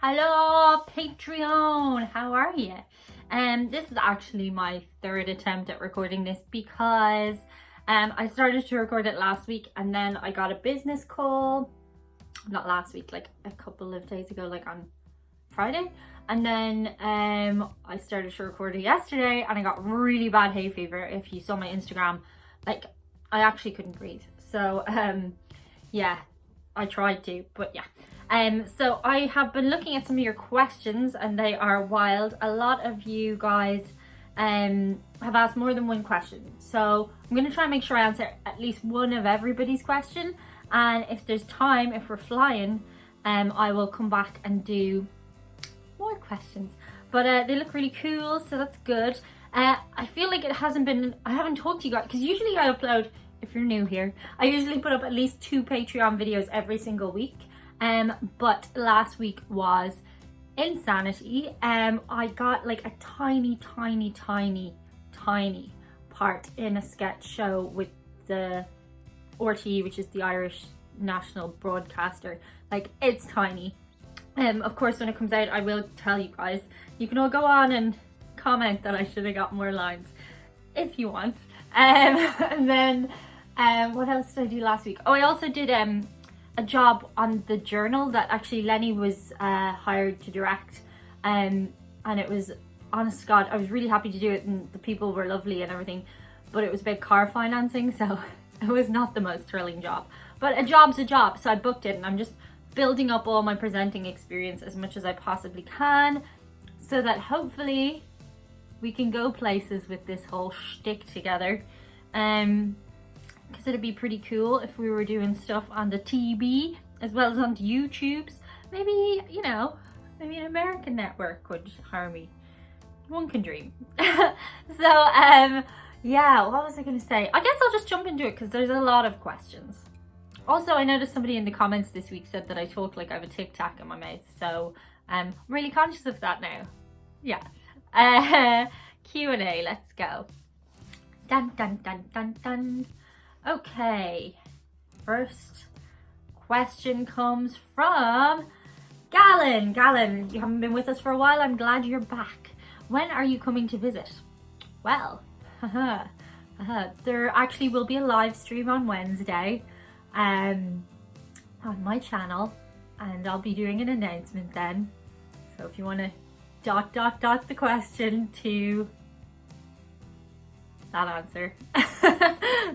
Hello, Patreon. How are you? This is actually my third attempt at recording this because I started to record it last week and then I got a business call. Not last week, like a couple of days ago, like on Friday. And then I started to record it yesterday and I got really bad hay fever. If you saw my Instagram, like I actually couldn't breathe. So yeah, I tried to, but yeah. So I have been looking at some of your questions and they are wild. A lot of you guys have asked more than one question. So I'm going to try and make sure I answer at least one of everybody's question. And if there's time, if we're flying, I will come back and do more questions. But they look really cool, so that's good. I feel like I haven't talked to you guys, because usually I upload, if you're new here, I usually put up at least 2 Patreon videos every single week. But last week was insanity. I got like a tiny part in a sketch show with the RTE, which is the Irish National Broadcaster. Like, it's tiny. Of course, when it comes out, I will tell you guys. You can all go on and comment that I should have got more lines if you want. And then what else did I do last week? Oh, I also did a job on The Journal that actually Lenny was hired to direct, and it was, honest to God, I was really happy to do it and the people were lovely and everything, but it was about car financing, so it was not the most thrilling job. But a job's a job, so I booked it and I'm just building up all my presenting experience as much as I possibly can so that hopefully we can go places with this whole shtick together. Because it'd be pretty cool if we were doing stuff on the TV as well as on the YouTubes. Maybe, you know, maybe an American network would hire me. One can dream. So, yeah, what was I going to say? I guess I'll just jump into it because there's a lot of questions. Also, I noticed somebody in the comments this week said that I talk like I have a Tic Tac in my mouth. So, I'm really conscious of that now. Yeah. Q&A, let's go. Dun, dun, dun, dun, dun. Okay, first question comes from Galen. Galen, you haven't been with us for a while. I'm glad you're back. When are you coming to visit? Well, there actually will be a live stream on Wednesday on my channel, and I'll be doing an announcement then. So if you want to dot the question to that answer.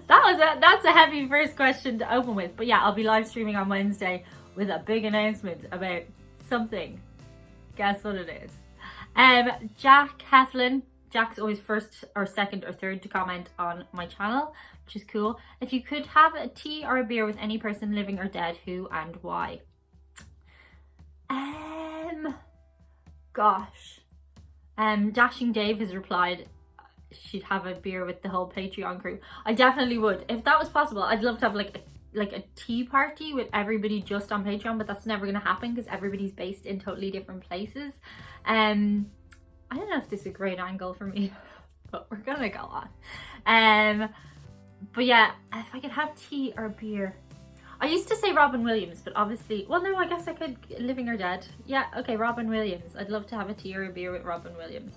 That's a heavy first question to open with, but yeah, I'll be live streaming on Wednesday with a big announcement about something. Guess what it is? Jack Heflin. Jack's always first or second or third to comment on my channel, which is cool. If you could have a tea or a beer with any person living or dead, who and why? Gosh. Dashing Dave has replied she'd have a beer with the whole Patreon crew. I definitely would. If that was possible, I'd love to have like a tea party with everybody just on Patreon, but that's never going to happen because everybody's based in totally different places. I don't know if this is a great angle for me, but we're gonna go on. But yeah, if I could have tea or beer. I used to say Robin Williams, but obviously, well, no, I guess I could, living or dead. Yeah, okay, Robin Williams. I'd love to have a tea or a beer with Robin Williams.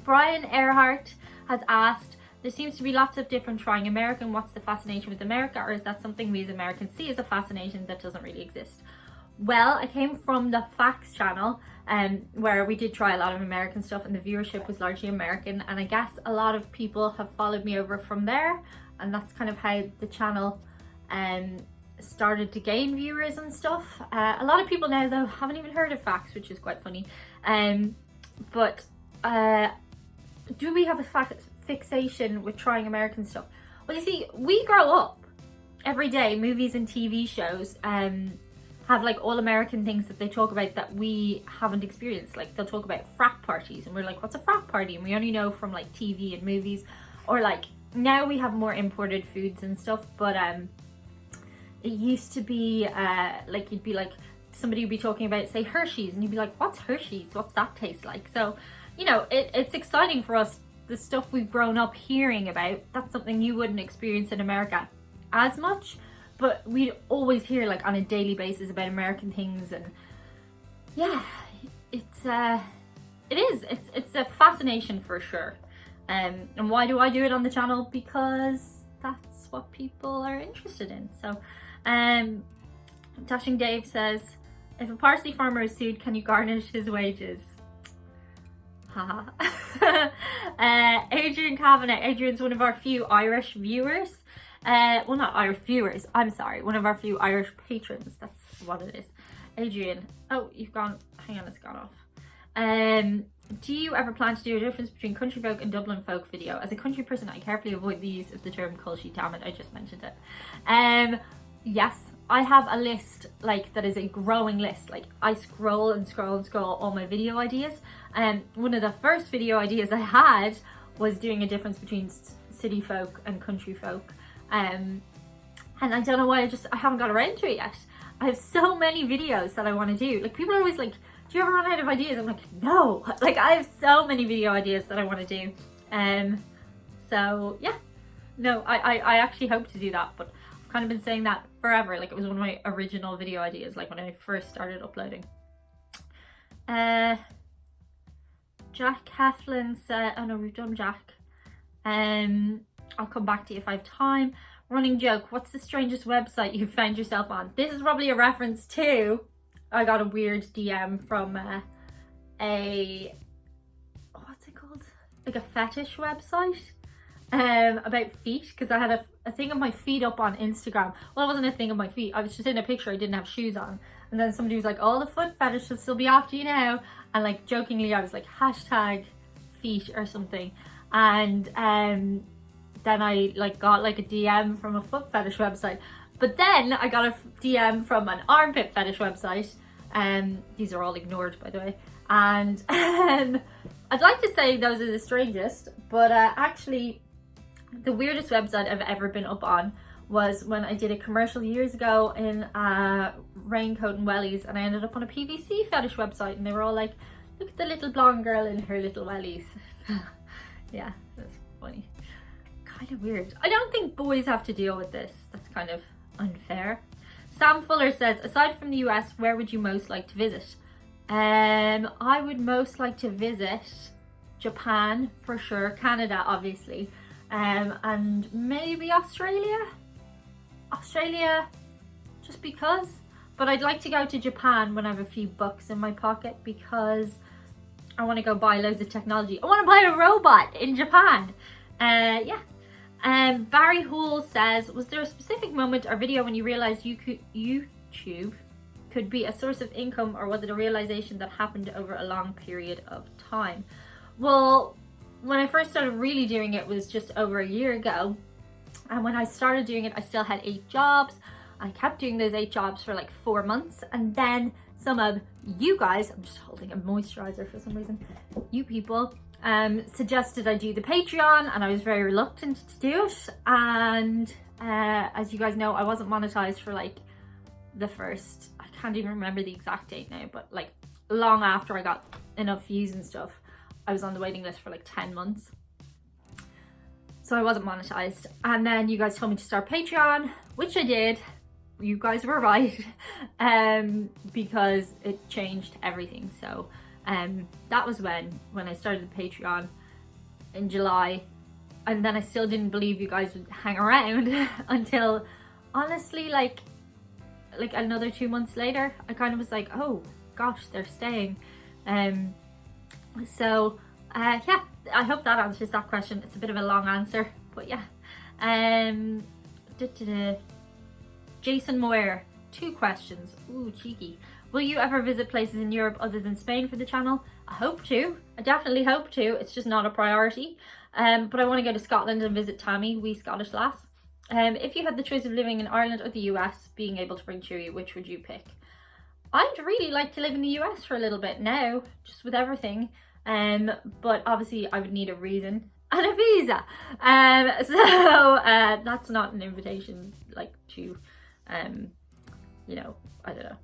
Brian Earhart has asked, there seems to be lots of different trying American. What's the fascination with America, or is that something we as Americans see as a fascination that doesn't really exist? Well, I came from the Facts channel, where we did try a lot of American stuff and the viewership was largely American, and I guess a lot of people have followed me over from there, and that's kind of how the channel started to gain viewers and stuff. A lot of people now though haven't even heard of Facts, which is quite funny. But do we have a fixation with trying American stuff? Well, you see, we grow up every day, movies and TV shows have like all American things that they talk about that we haven't experienced. Like they'll talk about frat parties and we're like, what's a frat party? And we only know from like TV and movies, or like now we have more imported foods and stuff, but it used to be like you'd be like, somebody would be talking about, say, Hershey's, and you'd be like, what's Hershey's? What's that taste like? So, you know, it's exciting for us, the stuff we've grown up hearing about. That's something you wouldn't experience in America as much, but we'd always hear like on a daily basis about American things and yeah, it's it's a fascination for sure. And why do I do it on the channel? Because that's what people are interested in. So Dashing Dave says, if a parsley farmer is sued, can you garnish his wages? Haha. Adrian Kavanagh. Adrian's one of our few Irish viewers. Well, not Irish viewers, I'm sorry. One of our few Irish patrons. That's what it is. Adrian. Oh, you've gone. Hang on, it's gone off. Do you ever plan to do a difference between country folk and Dublin folk video? As a country person, I carefully avoid the use of the term culty. Damn it, I just mentioned it. Yes, I have a list like that is a growing list. Like I scroll and scroll and scroll all my video ideas. And one of the first video ideas I had was doing a difference between city folk and country folk. And I don't know why I haven't got around to it yet. I have so many videos that I want to do. Like people are always like, do you ever run out of ideas? I'm like, no. Like I have so many video ideas that I want to do. So yeah, no, I actually hope to do that, but I've kind of been saying that forever. Like it was one of my original video ideas, like when I first started uploading. Jack Heflin said, oh no, we've done Jack. I'll come back to you if I have time. Running joke, what's the strangest website you've found yourself on? This is probably a reference to, I got a weird DM from what's it called? Like a fetish website about feet, because I had a thing of my feet up on Instagram. Well, it wasn't a thing of my feet. I was just in a picture, I didn't have shoes on. And then somebody was like, oh, the foot fetishists will be after you now. And like jokingly, I was like, hashtag feet or something. And then I like got like a DM from a foot fetish website. But then I got a DM from an armpit fetish website. These are all ignored, by the way. And I'd like to say those are the strangest, but actually the weirdest website I've ever been up on was when I did a commercial years ago in raincoat and wellies, and I ended up on a PVC fetish website, and they were all like, look at the little blonde girl in her little wellies. Yeah, that's funny. Kind of weird. I don't think boys have to deal with this. That's kind of unfair. Sam Fuller says, aside from the US, where would you most like to visit? I would most like to visit Japan for sure, Canada obviously, and maybe Australia just because. But I'd like to go to Japan when I have a few bucks in my pocket, because I want to go buy loads of technology. I want to buy a robot in Japan. Yeah. Barry Hoole says, was there a specific moment or video when you realized YouTube could be a source of income, or was it a realization that happened over a long period of time? Well, when I first started really doing it was just over a year ago. And when I started doing it, I still had 8 jobs. I kept doing those 8 jobs for like 4 months. And then some of you guys, I'm just holding a moisturizer for some reason, you people, suggested I do the Patreon, and I was very reluctant to do it. And as you guys know, I wasn't monetized for like the first, I can't even remember the exact date now, but like long after I got enough views and stuff, I was on the waiting list for like 10 months. So I wasn't monetized. And then you guys told me to start Patreon, which I did. You guys were right, because it changed everything. So that was when I started the Patreon in July. And then I still didn't believe you guys would hang around until honestly like another 2 months later, I kind of was like, oh gosh, they're staying. So yeah, I hope that answers that question. It's a bit of a long answer, but yeah. Jason Moyer, 2 questions. Ooh, cheeky. Will you ever visit places in Europe other than Spain for the channel? I hope to. I definitely hope to. It's just not a priority. But I want to go to Scotland and visit Tammy, wee Scottish lass. If you had the choice of living in Ireland or the US, being able to bring Chewy, which would you pick? I'd really like to live in the US for a little bit now, just with everything. But obviously I would need a reason and a visa. So that's not an invitation like to, you know, I don't know.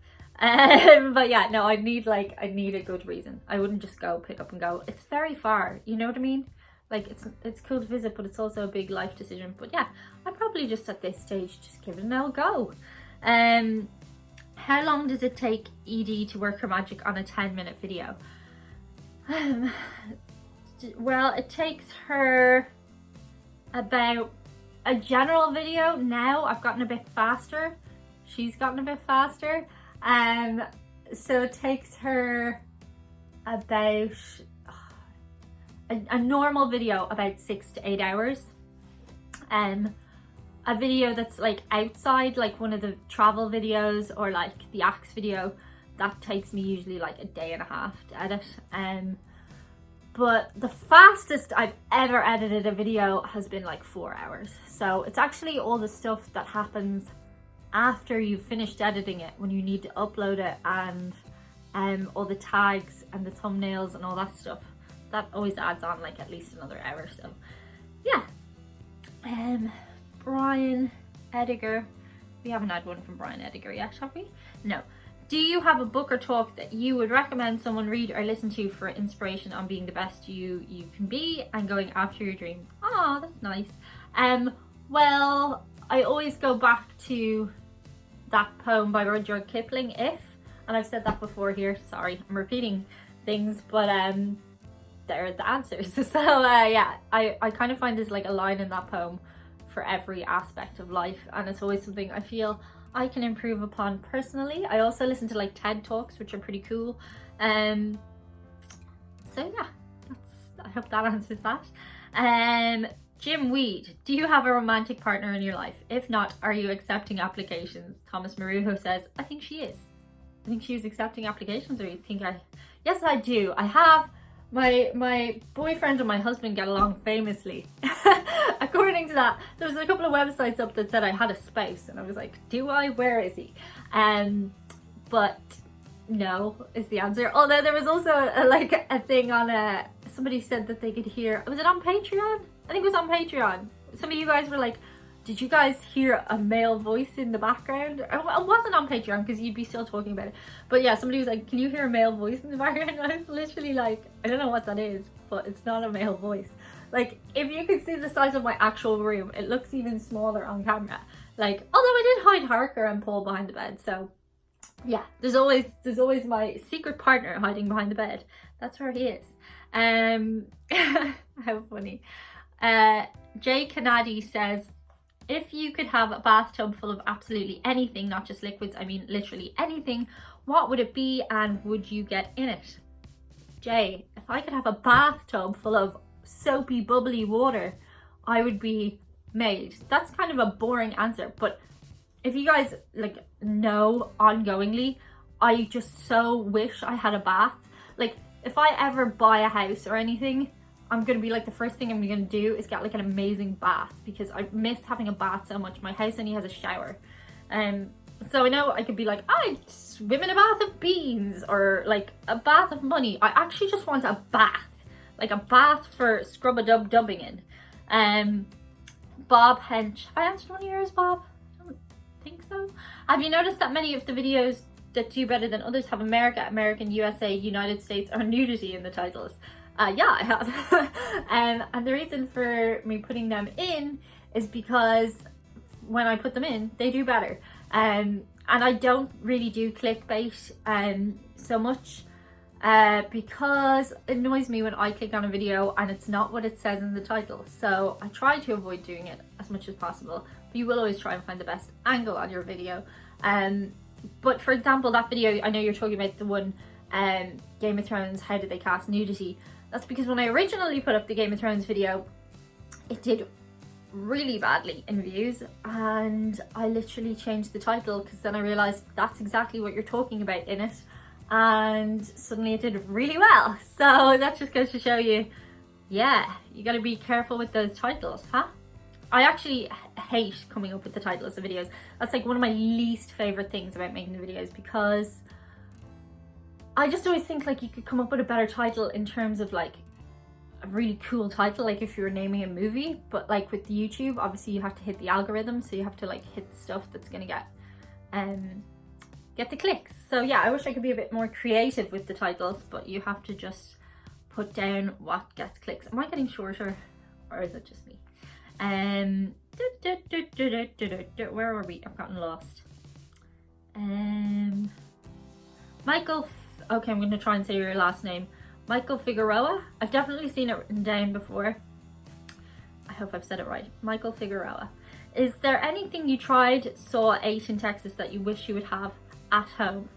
But yeah, no, I'd need a good reason. I wouldn't just go pick up and go. It's very far, you know what I mean? Like it's cool to visit, but it's also a big life decision. But yeah, I'd probably just at this stage just give it an old go. How long does it take Edie to work her magic on a 10-minute video? Well, it takes her about a general video. Now I've gotten a bit faster. She's gotten a bit faster. So it takes her about a normal video about 6 to 8 hours. A video that's like outside, like one of the travel videos or like the Axe video, that takes me usually like a day and a half to edit. But the fastest I've ever edited a video has been like 4 hours. So it's actually all the stuff that happens after you've finished editing it, when you need to upload it, and all the tags and the thumbnails and all that stuff. That always adds on like at least another hour. So yeah. Brian Ediger. We haven't had one from Brian Ediger yet, have we? No. Do you have a book or talk that you would recommend someone read or listen to for inspiration on being the best you can be and going after your dream? Oh, that's nice. Well, I always go back to that poem by Rudyard Kipling, If, and I've said that before here. Sorry, I'm repeating things, but they're the answers. So yeah, I kind of find there's like a line in that poem for every aspect of life, and it's always something I feel I can improve upon personally. I also listen to like TED Talks, which are pretty cool. So yeah, I hope that answers that. Jim Weed, do you have a romantic partner in your life? If not, are you accepting applications? Thomas Marujo says, I think she is. I think she's accepting applications, or you think I... Yes, I do. I have. My boyfriend and my husband get along famously. According to that, there was a couple of websites up that said I had a spouse, and I was like, do I? Where is he? But no is the answer. Although there was also a thing on somebody said that they could hear, was it on Patreon? I think it was on Patreon. Some of you guys were like, did you guys hear a male voice in the background? It wasn't on Patreon because you'd be still talking about it. But yeah, somebody was like, can you hear a male voice in the background? And I was literally like, I don't know what that is, but it's not a male voice. Like, if you could see the size of my actual room, it looks even smaller on camera. Like, although I did hide Harker and Paul behind the bed, so yeah, there's always my secret partner hiding behind the bed. That's where he is. How funny. Jay Canady says, if you could have a bathtub full of absolutely anything, not just liquids, I mean literally anything, what would it be and would you get in it? Jay, if I could have a bathtub full of soapy, bubbly water, I would be made. That's kind of a boring answer, but if you guys like know ongoingly, I just so wish I had a bath. Like, if I ever buy a house or anything, I'm gonna be like, the first thing I'm gonna do is get like an amazing bath, because I miss having a bath so much. My house only has a shower. So I know I could be like, I'd swim in a bath of beans or like a bath of money. I actually just want a bath, like a bath for scrub-a-dub-dubbing in. Bob Hench, have I answered one of yours, Bob? I don't think so. Have you noticed that many of the videos that do better than others have America, American, USA, United States, or nudity in the titles? Yeah, I have. And the reason for me putting them in is because when I put them in, they do better. And I don't really do clickbait so much because it annoys me when I click on a video and it's not what it says in the title. So I try to avoid doing it as much as possible, but you will always try and find the best angle on your video. But for example, that video, I know you're talking about the one, Game of Thrones, how did they cast nudity? That's because when I originally put up the Game of Thrones video, it did really badly in views, and I literally changed the title because then I realized that's exactly what you're talking about in it, and suddenly it did really well. So that just goes to show you, yeah, you gotta be careful with those titles, huh? I actually hate coming up with the titles of videos. That's like one of my least favorite things about making the videos, because I just always think like you could come up with a better title in terms of like a really cool title, like if you were naming a movie. But like with YouTube, obviously you have to hit the algorithm, so you have to like hit the stuff that's gonna get the clicks. So yeah, I wish I could be a bit more creative with the titles, but you have to just put down what gets clicks. Am I getting shorter, or is it just me? Where are we? I've gotten lost. Michael, okay, I'm going to try and say your last name. Michael Figueroa. I've definitely seen it written down before. I hope I've said it right. Michael Figueroa. Is there anything you tried, saw, ate in Texas that you wish you would have at home?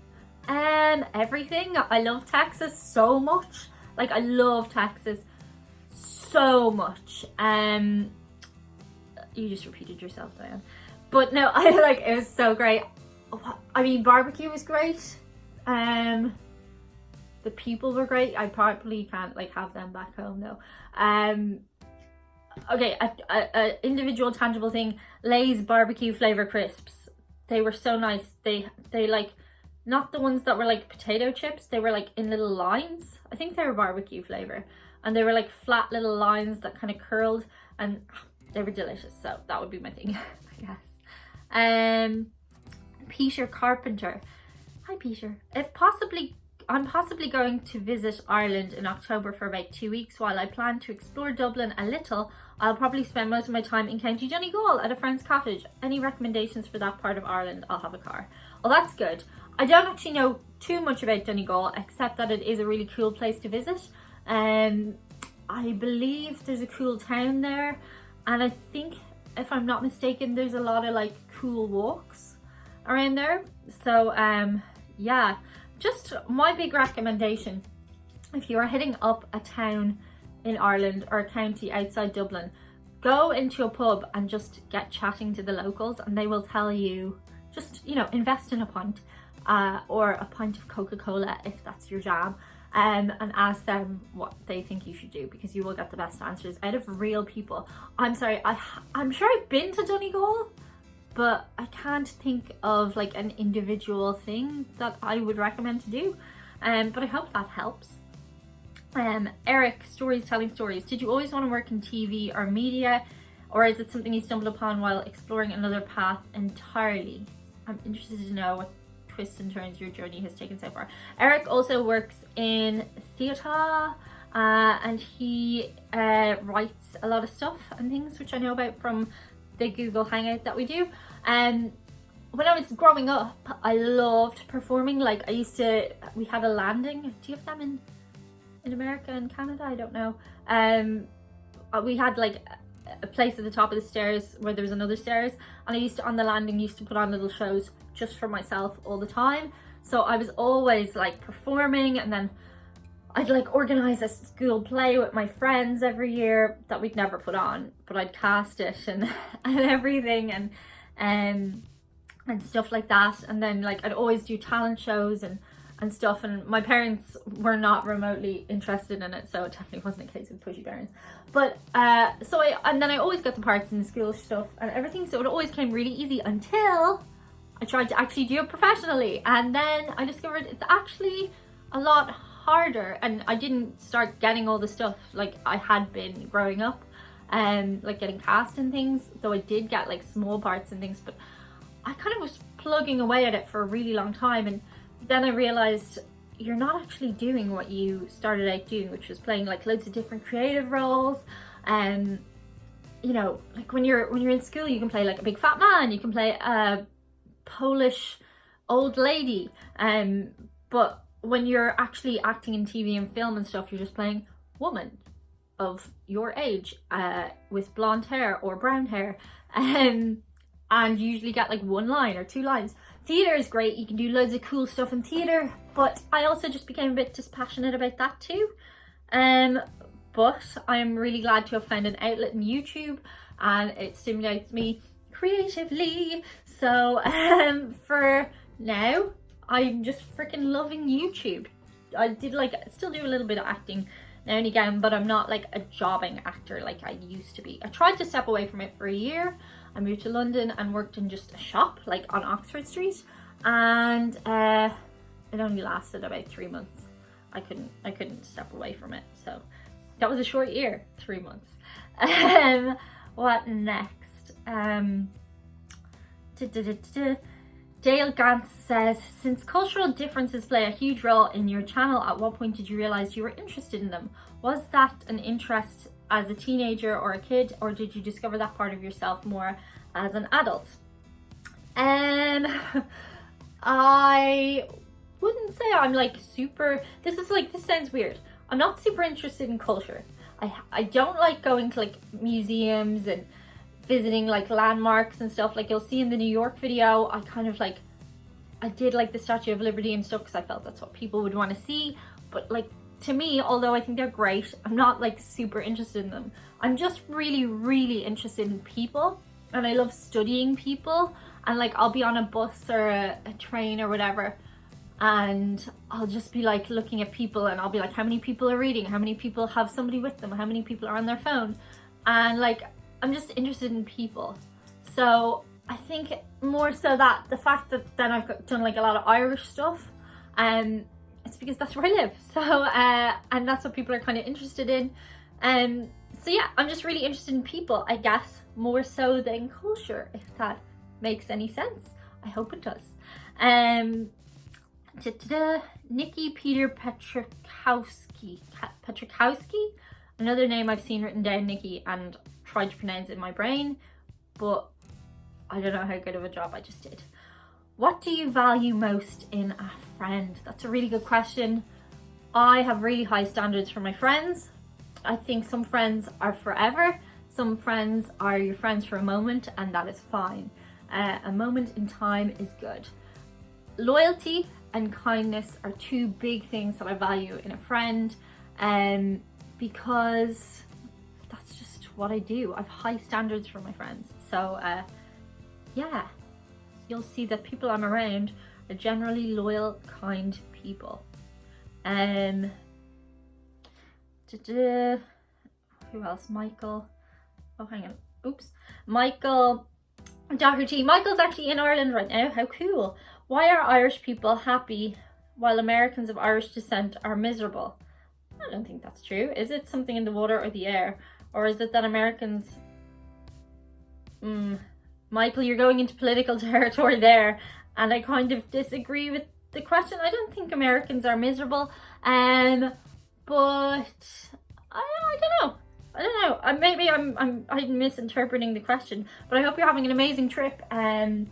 Everything. I love Texas so much. Like, I love Texas so much. You just repeated yourself, Diane. But no, I like, it was so great. I mean, barbecue was great. The people were great. I probably can't like have them back home though. Okay, a individual tangible thing, Lay's barbecue flavor crisps. They were so nice. They like, not the ones that were like potato chips, they were like in little lines. I think they were barbecue flavor, and they were like flat little lines that kind of curled, and they were delicious. So that would be my thing, I guess. Peter Carpenter. Hi Peter. I'm possibly going to visit Ireland in October for about 2 weeks. While I plan to explore Dublin a little, I'll probably spend most of my time in County Donegal at a friend's cottage. Any recommendations for that part of Ireland? I'll have a car. Well, that's good. I don't actually know too much about Donegal, except that it is a really cool place to visit. I believe there's a cool town there, and I think, if I'm not mistaken, there's a lot of like cool walks around there. So yeah, just my big recommendation, if you are hitting up a town in Ireland or a county outside Dublin, go into a pub and just get chatting to the locals, and they will tell you, just, you know, invest in a pint or a pint of Coca-Cola if that's your jam, and ask them what they think you should do, because you will get the best answers out of real people. I'm sorry, I'm sure I've been to Donegal, but I can't think of like an individual thing that I would recommend to do. But I hope that helps. Eric, stories telling stories. Did you always want to work in TV or media, or is it something you stumbled upon while exploring another path entirely? I'm interested to know what twists and turns your journey has taken so far. Eric also works in theatre, and he writes a lot of stuff and things, which I know about from the Google Hangout that we do. When I was growing up, I loved performing. Like, we had a landing. Do you have them in America and Canada? I don't know. We had like a place at the top of the stairs where there was another stairs, and I on the landing used to put on little shows just for myself all the time. So I was always like performing, and then I'd like organize a school play with my friends every year that we'd never put on, but I'd cast it and everything, and stuff like that. And then like I'd always do talent shows and stuff, and my parents were not remotely interested in it, so it definitely wasn't a case of pushy parents. But and then I always got the parts in the school stuff and everything, so it always came really easy until I tried to actually do it professionally, and then I discovered it's actually a lot harder, and I didn't start getting all the stuff like I had been growing up, like getting cast and things, though I did get like small parts and things, but I kind of was plugging away at it for a really long time, and then I realized you're not actually doing what you started out doing, which was playing like loads of different creative roles. And you know, like when you're in school, you can play like a big fat man, you can play a Polish old lady, but when you're actually acting in TV and film and stuff, you're just playing woman of your age, with blonde hair or brown hair, and you usually get like one line or two lines. Theatre is great, you can do loads of cool stuff in theatre, but I also just became a bit dispassionate about that too. But I'm really glad to have found an outlet in YouTube, and it stimulates me creatively. So for now, I'm just freaking loving YouTube. I still do a little bit of acting now and again, but I'm not like a jobbing actor like I used to be. I tried to step away from it for a year. I moved to London and worked in just a shop like on Oxford Street, and it only lasted about 3 months. I couldn't step away from it, so that was a short year, 3 months. What next? Dale Gantz says, since cultural differences play a huge role in your channel, at what point did you realize you were interested in them? Was that an interest as a teenager or a kid, or did you discover that part of yourself more as an adult? I wouldn't say I'm like super, this sounds weird. I'm not super interested in culture. I don't like going to like museums and visiting like landmarks and stuff. Like you'll see in the New York video, I did like the Statue of Liberty and stuff because I felt that's what people would want to see. But like to me, although I think they're great, I'm not like super interested in them. I'm just really, really interested in people, and I love studying people. And like I'll be on a bus or a train or whatever, and I'll just be like looking at people, and I'll be like, how many people are reading? How many people have somebody with them? How many people are on their phone? And like I'm just interested in people. So I think more so that the fact that then I've done like a lot of Irish stuff, it's because that's where I live. So and that's what people are kind of interested in. So yeah, I'm just really interested in people, I guess, more so than culture, if that makes any sense. I hope it does. Nikki Peter Petrikowski, another name I've seen written down, Nikki, and tried to pronounce it in my brain, but I don't know how good of a job I just did. What do you value most in a friend? That's a really good question. I have really high standards for my friends. I think some friends are forever. Some friends are your friends for a moment, and that is fine. A moment in time is good. Loyalty and kindness are two big things that I value in a friend, because that's just what I do. I have high standards for my friends. So yeah, you'll see that people I'm around are generally loyal, kind people. Who else? Michael. Oh, hang on. Oops. Michael Doherty. Michael's actually in Ireland right now. How cool. Why are Irish people happy while Americans of Irish descent are miserable? I don't think that's true. Is it something in the water or the air? Or is it that Americans... Michael, you're going into political territory there, and I kind of disagree with the question. I don't think Americans are miserable, but I don't know. Maybe I'm misinterpreting the question, but I hope you're having an amazing trip. Yeah,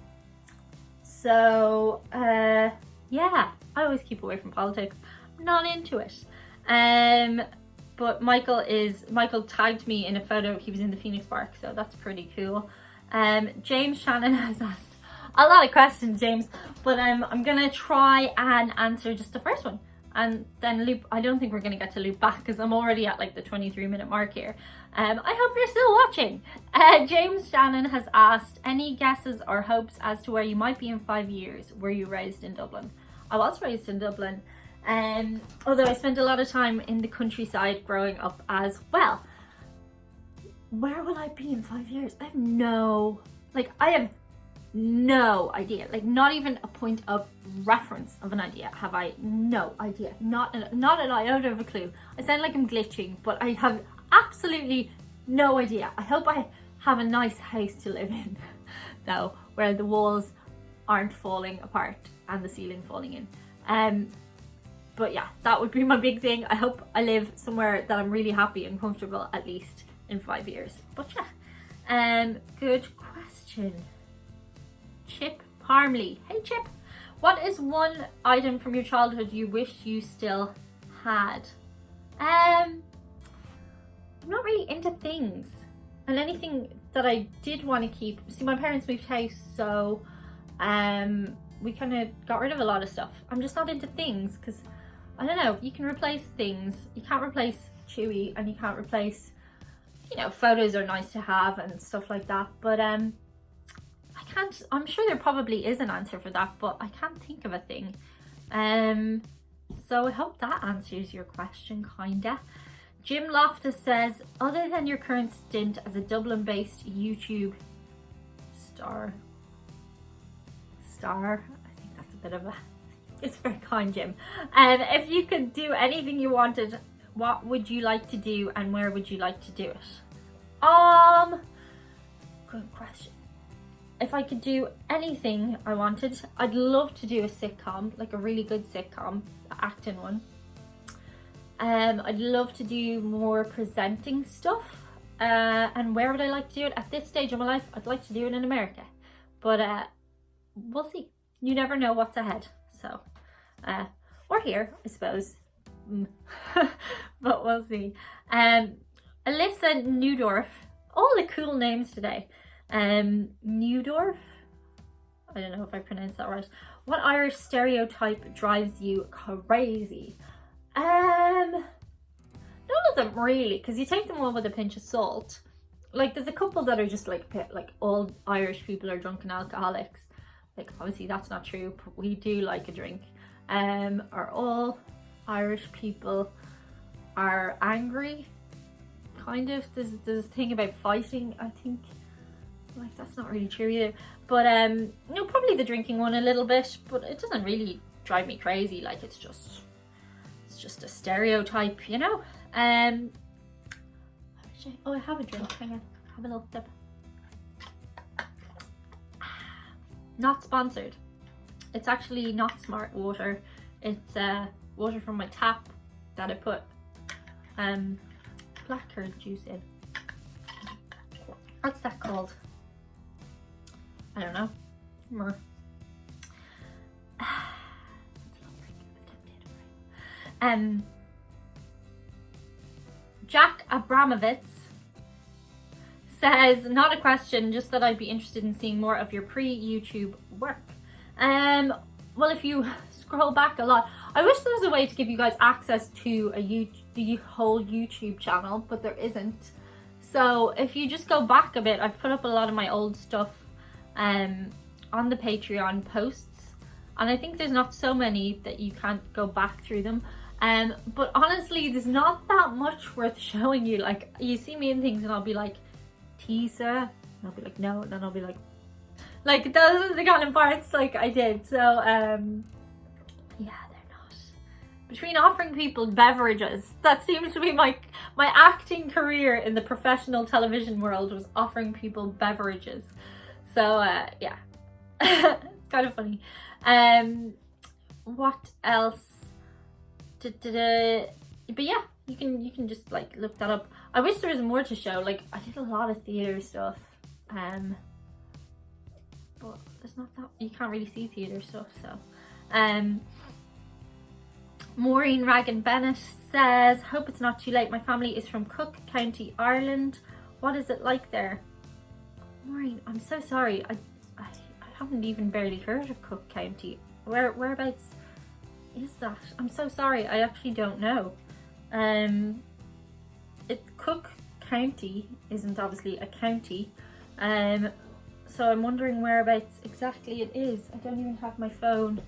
I always keep away from politics. I'm not into it. But Michael tagged me in a photo. He was in the Phoenix Park, so that's pretty cool. James Shannon has asked a lot of questions, James, but I'm gonna try and answer just the first one, and then loop. I don't think we're gonna get to loop back because I'm already at like the 23-minute mark here. I hope you're still watching. James Shannon has asked, any guesses or hopes as to where you might be in 5 years? Were you raised in Dublin? I was raised in Dublin, although I spent a lot of time in the countryside growing up as well. Where will I be in 5 years? I have no idea. Like, not even a point of reference of an idea have I. No idea. Not an iota of a clue. I sound like I'm glitching, but I have absolutely no idea. I hope I have a nice house to live in, though, where the walls aren't falling apart and the ceiling falling in. But yeah, that would be my big thing. I hope I live somewhere that I'm really happy and comfortable, at least in 5 years. But yeah, good question. Chip Parmley. Hey Chip, what is one item from your childhood you wish you still had? I'm not really into things, and anything that I did want to keep. See, my parents moved house, so we kind of got rid of a lot of stuff. I'm just not into things because I don't know. You can replace things. You can't replace Chewy, and you can't replace, photos are nice to have and stuff like that. But I can't. I'm sure there probably is an answer for that, but I can't think of a thing. So I hope that answers your question, kinda. Jim Loftus says, other than your current stint as a Dublin-based YouTube star, I think that's a bit of a, it's very kind, Jim. If you could do anything you wanted, what would you like to do and where would you like to do it? Good question. If I could do anything I wanted, I'd love to do a sitcom, like a really good sitcom, acting one. I'd love to do more presenting stuff. And where would I like to do it? At this stage of my life, I'd like to do it in America. But we'll see. you never know what's ahead. So, or here, I suppose. But we'll see. Alyssa Newdorf. All the cool names today. Newdorf. I don't know if I pronounced that right. What Irish stereotype drives you crazy? None of them really, because you take them all with a pinch of salt. Like, there's a couple that are just like all Irish people are drunken alcoholics. Like, obviously that's not true, but we do like a drink. Are all Irish people are angry? Kind of. There's a thing about fighting, I think. Like, that's not really true either. But no, probably the drinking one a little bit, but it doesn't really drive me crazy. Like, it's just a stereotype, you know. Oh, I have a drink. Hang on, have a little sip. Not sponsored. It's actually not Smart Water. It's water from my tap that I put blackcurrant juice in. What's that called? I don't know. Jack Abramovitz says, not a question, just that I'd be interested in seeing more of your pre-YouTube work. Well, if you scroll back a lot, I wish there was a way to give you guys access to the whole YouTube channel, but there isn't. So if you just go back a bit, I've put up a lot of my old stuff on the Patreon posts, and I think there's not so many that you can't go back through them. But honestly, there's not that much worth showing you. Like, you see me in things and I'll be like, teaser, and I'll be like, no, and then I'll be like those are the kind of parts like I did. So yeah, they're not. Between offering people beverages, that seems to be my acting career in the professional television world, was offering people beverages. So yeah. It's kind of funny. What else? But yeah, you can just like look that up. I wish there was more to show. Like, I did a lot of theatre stuff, but there's not that, you can't really see theatre stuff. So Maureen Ragan Bennett says, hope it's not too late. My family is from Cook County, Ireland. What is it like there? Maureen, I'm so sorry. I haven't even barely heard of Cook County. Whereabouts is that? I'm so sorry, I actually don't know. Cook County isn't obviously a county, so I'm wondering whereabouts exactly it is. I don't even have my phone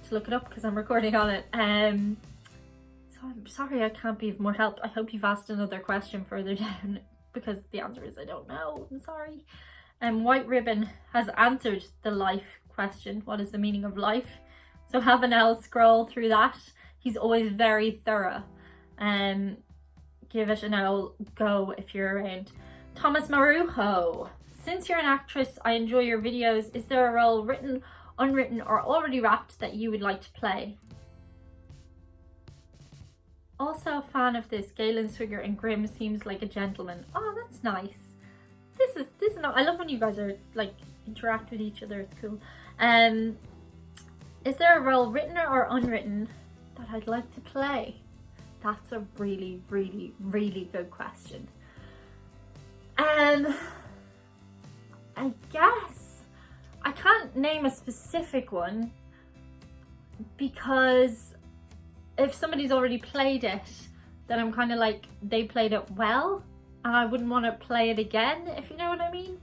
to look it up because I'm recording on it. So I'm sorry I can't be of more help. I hope you've asked another question further down, because the answer is I don't know. I'm sorry. White Ribbon has answered the life question. What is the meaning of life? So have an L scroll through that. He's always very thorough. Give it an L go if you're around. Thomas Marujo. Since you're an actress, I enjoy your videos. Is there a role, written, unwritten, or already wrapped, that you would like to play? Also a fan of this. Galen Swigger and Grimm seems like a gentleman. Oh, that's nice. This is not, I love when you guys are like interact with each other. It's cool. Is there a role, written or unwritten, that I'd like to play? That's a really, really, really good question. I guess I can't name a specific one, because if somebody's already played it, then I'm kind of like, they played it well, and I wouldn't want to play it again, if you know what I mean.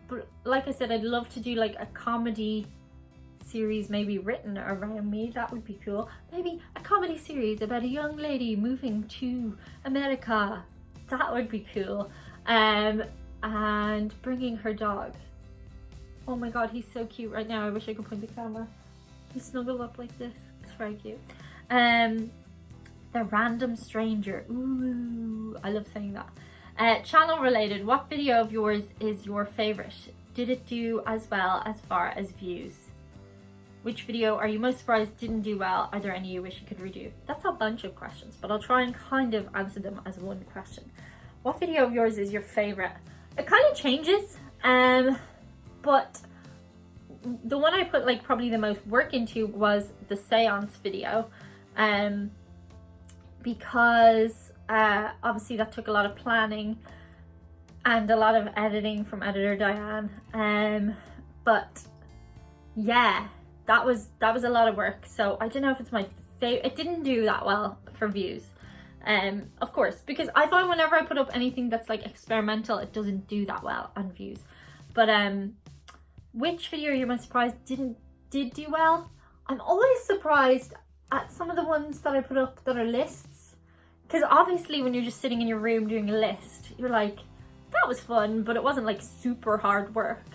But like I said, I'd love to do like a comedy series, maybe written around me. That would be cool. Maybe a comedy series about a young lady moving to America. That would be cool. And bringing her dog. Oh my god, he's so cute right now. I wish I could point the camera. He snuggled up like this. It's very cute. The Random Stranger. Ooh, I love saying that. Channel related, what video of yours is your favorite? Did it do as well as far as views? Which video are you most surprised didn't do well? Are there any you wish you could redo? That's a bunch of questions, but I'll try and kind of answer them as one question. What video of yours is your favorite? It kind of changes, but the one I put like probably the most work into was the seance video, because obviously that took a lot of planning and a lot of editing from editor Diane, but yeah, that was a lot of work. So I don't know if it's my favorite. It didn't do that well for views, of course, because I find whenever I put up anything that's like experimental, it doesn't do that well on views. But which video you're most surprised did do well? I'm always surprised at some of the ones that I put up that are lists, because obviously when you're just sitting in your room doing a list, you're like, that was fun, but it wasn't like super hard work.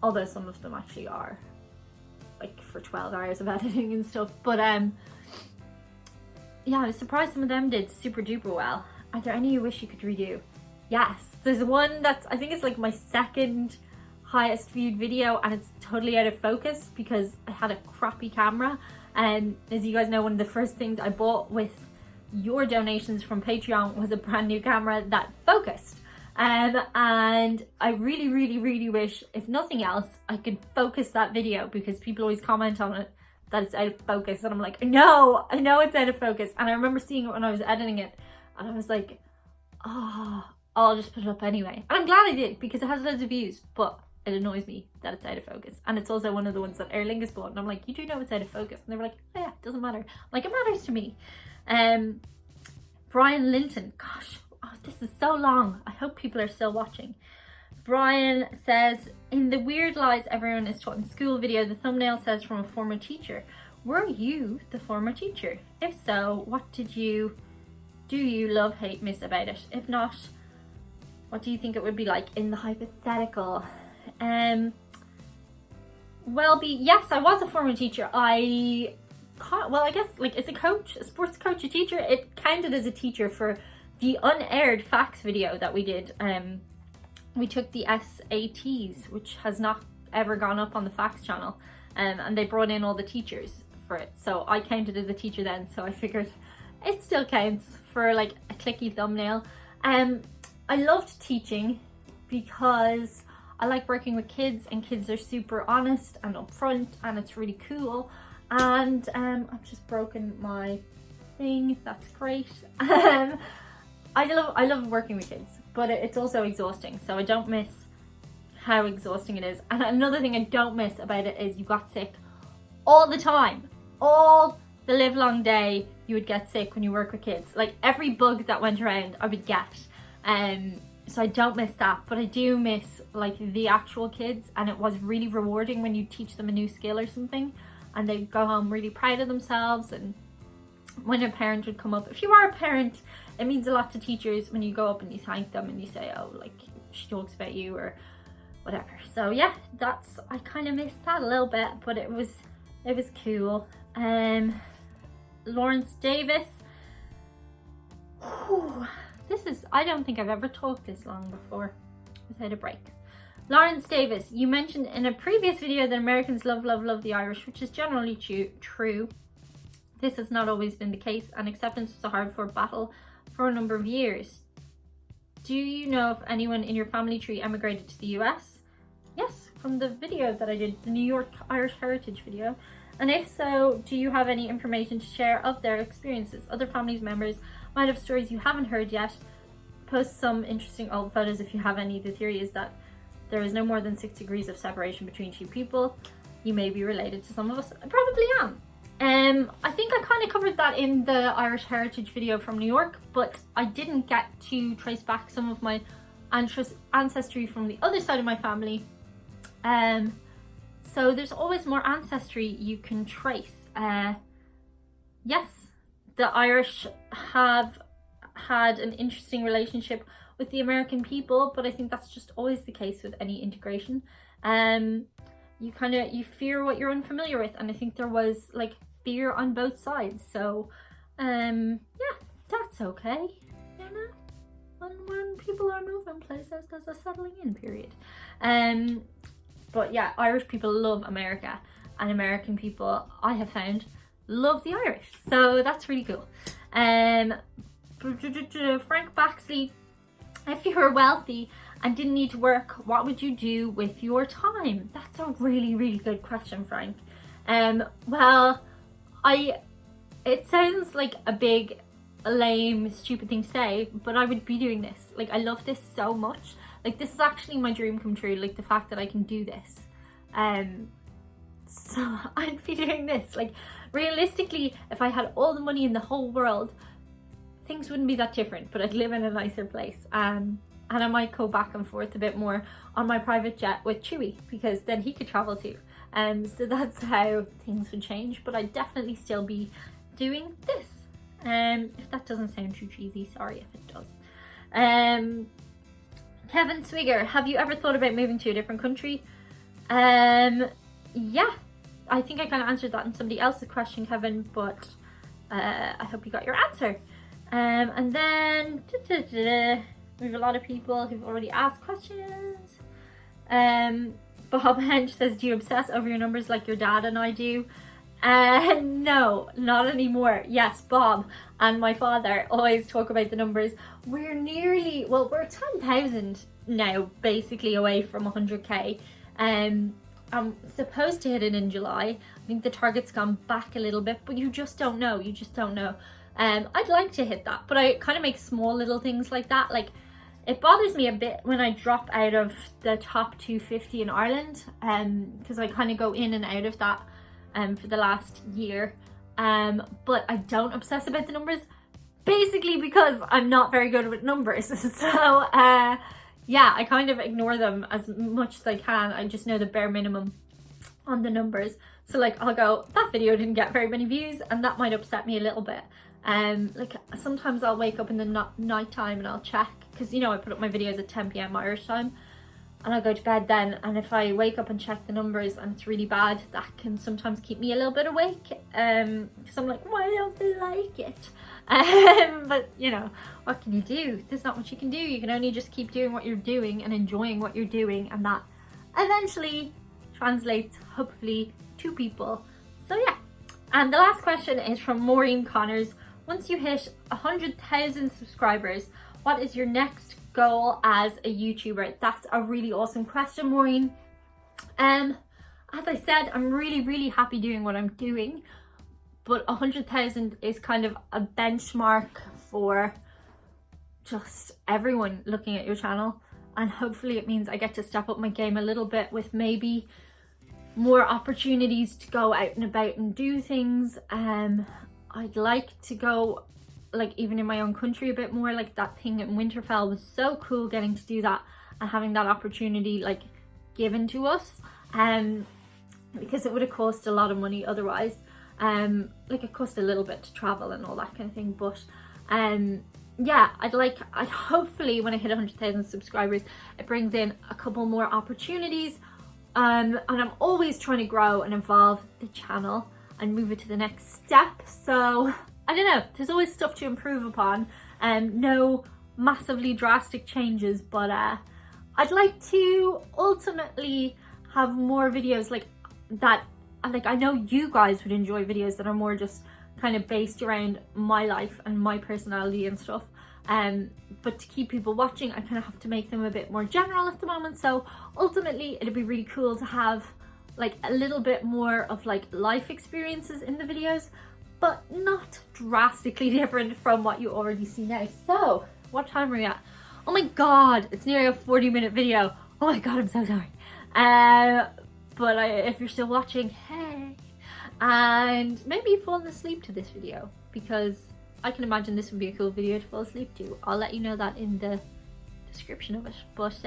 Although some of them actually are, like for 12 hours of editing and stuff. But yeah, I was surprised some of them did super duper well. Are there any you wish you could redo? Yes, there's one that's, I think it's like my second highest viewed video, and it's totally out of focus because I had a crappy camera. And as you guys know, one of the first things I bought with your donations from Patreon was a brand new camera that focused. And I really wish, if nothing else, I could focus that video, because people always comment on it that it's out of focus, and I'm like, I know it's out of focus. And I remember seeing it when I was editing it, and I was like, oh, I'll just put it up anyway. And I'm glad I did, because it has loads of views, but it annoys me that it's out of focus. And it's also one of the ones that Aer Lingus bought, and I'm like, you do know it's out of focus? And they were like, oh yeah, it doesn't matter. I'm like, it matters to me. Brian Linton, gosh, oh, this is so long. I hope people are still watching. Brian says, in the weird lies everyone is taught in school video, the thumbnail says from a former teacher. Were you the former teacher? If so, what do you love, hate, miss about it? If not, what do you think it would be like in the hypothetical? Yes, I was a former teacher. I guess like as a coach, a sports coach, a teacher, it counted as a teacher for the unaired facts video that we did. We took the SATs, which has not ever gone up on the facts channel, and they brought in all the teachers for it. So I counted as a teacher then, so I figured it still counts for like a clicky thumbnail. I loved teaching because I like working with kids, and kids are super honest and upfront, and it's really cool. And I've just broken my thing. That's great. I love working with kids, but it's also exhausting. So I don't miss how exhausting it is. And another thing I don't miss about it is you got sick all the time. All the live long day you would get sick when you work with kids. Like every bug that went around I would get. So I don't miss that, but I do miss like the actual kids, and it was really rewarding when you teach them a new skill or something and they go home really proud of themselves. And when a parent would come up, if you are a parent, it means a lot to teachers when you go up and you thank them and you say, oh, like she talks about you or whatever. So yeah, I kind of missed that a little bit, but it was cool. Lawrence Davis, I don't think I've ever talked this long before without a break. Lawrence Davis, you mentioned in a previous video that Americans love the Irish, which is generally true. This has not always been the case, and acceptance was a hard-fought battle for a number of years. Do you know if anyone in your family tree emigrated to the US? Yes, from the video that I did, the New York Irish Heritage video. And if so, do you have any information to share of their experiences? Other families members might have stories you haven't heard yet. Post some interesting old photos if you have any. The theory is that there is no more than 6 degrees of separation between two people. You may be related to some of us. I probably am. I think I kind of covered that in the Irish Heritage video from New York, but I didn't get to trace back some of my ancestry from the other side of my family. So there's always more ancestry you can trace. Yes, the Irish have had an interesting relationship with the American people, but I think that's just always the case with any integration. You fear what you're unfamiliar with, and I think there was like fear on both sides. So yeah, that's okay, you know, when people are moving places, there's a settling in period. But yeah, Irish people love America, and American people, I have found, love the Irish, so that's really cool. Frank Baxley, if you're wealthy and didn't need to work, what would you do with your time? That's a really, really good question, Frank. Well, it sounds like a big, lame, stupid thing to say, but I would be doing this. Like, I love this so much. Like, this is actually my dream come true, like the fact that I can do this. So I'd be doing this. Like, realistically, if I had all the money in the whole world, things wouldn't be that different, but I'd live in a nicer place. And I might go back and forth a bit more on my private jet with Chewy, because then he could travel too. So that's how things would change, but I'd definitely still be doing this. If that doesn't sound too cheesy, sorry if it does. Kevin Swigger, have you ever thought about moving to a different country? Yeah, I think I kind of answered that in somebody else's question, Kevin, but I hope you got your answer. And then we have a lot of people who've already asked questions. Bob Hench says, do you obsess over your numbers like your dad and I do? No, not anymore. Yes, Bob and my father always talk about the numbers. We're 10,000 now, basically away from 100k. I'm supposed to hit it in July. I think the target's gone back a little bit, but you just don't know. I'd like to hit that, but I kind of make small little things like that. Like, it bothers me a bit when I drop out of the top 250 in Ireland, because I kind of go in and out of that for the last year. But I don't obsess about the numbers, basically because I'm not very good with numbers. So yeah, I kind of ignore them as much as I can. I just know the bare minimum on the numbers. So like, I'll go, that video didn't get very many views, and that might upset me a little bit. Like, sometimes I'll wake up in the night time and I'll check, because I put up my videos at 10 p.m. Irish time, and I'll go to bed then, and if I wake up and check the numbers and it's really bad, that can sometimes keep me a little bit awake, because I'm like, why don't they like it? But what can you do? There's not much you can do. You can only just keep doing what you're doing and enjoying what you're doing, and that eventually translates, hopefully, to people. So yeah. And the last question is from Maureen Connors. Once you hit 100,000 subscribers, what is your next goal as a YouTuber? That's a really awesome question, Maureen. As I said, I'm really, really happy doing what I'm doing, but 100,000 is kind of a benchmark for just everyone looking at your channel, and hopefully it means I get to step up my game a little bit with maybe more opportunities to go out and about and do things. I'd like to go, like, even in my own country a bit more. Like, that thing in Winterfell was so cool, getting to do that and having that opportunity like given to us, because it would have cost a lot of money otherwise. Like, it cost a little bit to travel and all that kind of thing, but yeah, I'd hopefully, when I hit 100,000 subscribers, it brings in a couple more opportunities. And I'm always trying to grow and evolve the channel and move it to the next step. So I don't know, there's always stuff to improve upon, no massively drastic changes, but I'd like to ultimately have more videos like that. Like, I know you guys would enjoy videos that are more just kind of based around my life and my personality and stuff. But to keep people watching, I kind of have to make them a bit more general at the moment. So ultimately, it'd be really cool to have like a little bit more of like life experiences in the videos, but not drastically different from what you already see now. So what time are we at? Oh my god, it's nearly a 40-minute video. Oh my god, I'm so sorry. But if you're still watching, hey, and maybe you've fallen asleep to this video, because I can imagine this would be a cool video to fall asleep to. I'll let you know that in the description of it. But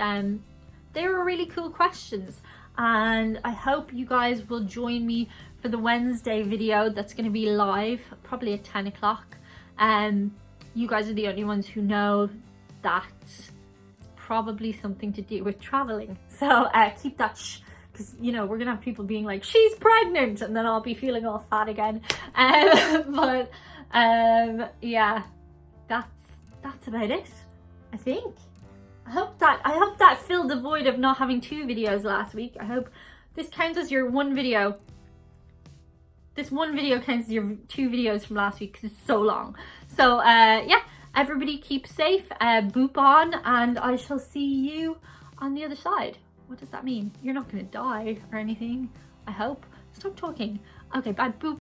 they were really cool questions, and I hope you guys will join me for the Wednesday video that's going to be live, probably at 10 o'clock. You guys are the only ones who know that it's probably something to do with traveling. So keep that because we're gonna have people being like, she's pregnant, and then I'll be feeling all fat again. But yeah, that's about it, I think. I hope that filled the void of not having 2 videos last week. I hope this counts as your 1 video. This 1 video counts as your 2 videos from last week, because it's so long. So yeah, Everybody keep safe, boop on, and I shall see you on the other side. What does that mean? You're not gonna die or anything, I hope. Stop talking. Okay, bye, boop.